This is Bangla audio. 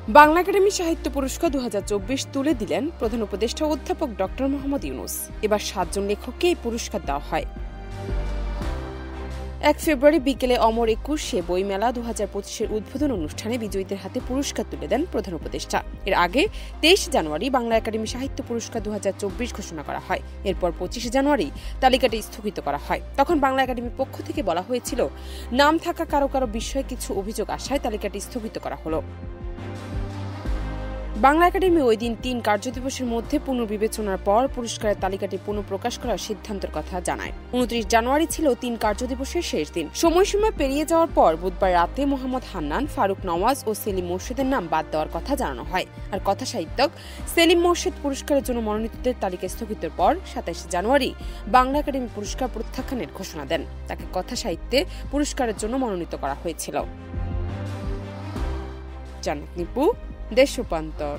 বাংলা একাডেমি সাহিত্য পুরস্কার 2024 তুলে দিলেন প্রধান উপদেষ্টা অধ্যাপক ডক্টর মোহাম্মদ ইউনূস। এবার 7 জন লেখককে এই পুরস্কার দেওয়া হয়। 1 ফেব্রুয়ারি বিকেলে অমর 21 বইমেলা 2025-এর উদ্বোধন অনুষ্ঠানে বিজয়ীদের হাতে পুরস্কার তুলে দেন প্রধান উপদেষ্টা। এর আগে 23 জানুয়ারি বাংলা একাডেমি সাহিত্য পুরস্কার 2024 ঘোষণা করা হয়। এরপর 25 জানুয়ারি তালিকাটি স্থগিত করা হয়। তখন বাংলা একাডেমির পক্ষ থেকে বলা হয়েছিল, নাম থাকা কারো কারো বিষয়ে কিছু অভিযোগ আসায় তালিকাটি স্থগিত করা হলো। বাংলা একাডেমি ওই দিন 3 কার্যদিবসের মধ্যে পুনর্বিবেচনার পর পুরস্কারের তালিকাটি পুনঃপ্রকাশ করার সিদ্ধান্তের কথা জানায়। 29 জানুয়ারি ছিল 3 কার্যদিবসের শেষ দিন। সময়সীমা পেরিয়ে যাওয়ার পর বুধবার রাতে মোহাম্মদ হান্নান, ফারুক নওয়াজ ও সেলিম মোর্শেদের নাম বাদ দেওয়ার কথা জানানো হয়। আর কথা সাহিত্যিক সেলিম মোর্শেদ পুরস্কারের জন্য মনোনীতদের তালিকা স্থগিতের পর 27 জানুয়ারি বাংলা একাডেমি পুরস্কার প্রত্যাখ্যানের ঘোষণা দেন। তাকে কথা সাহিত্যে পুরস্কারের জন্য মনোনীত করা হয়েছিল। জান্নাত নিপু, দেশ রূপান্তর।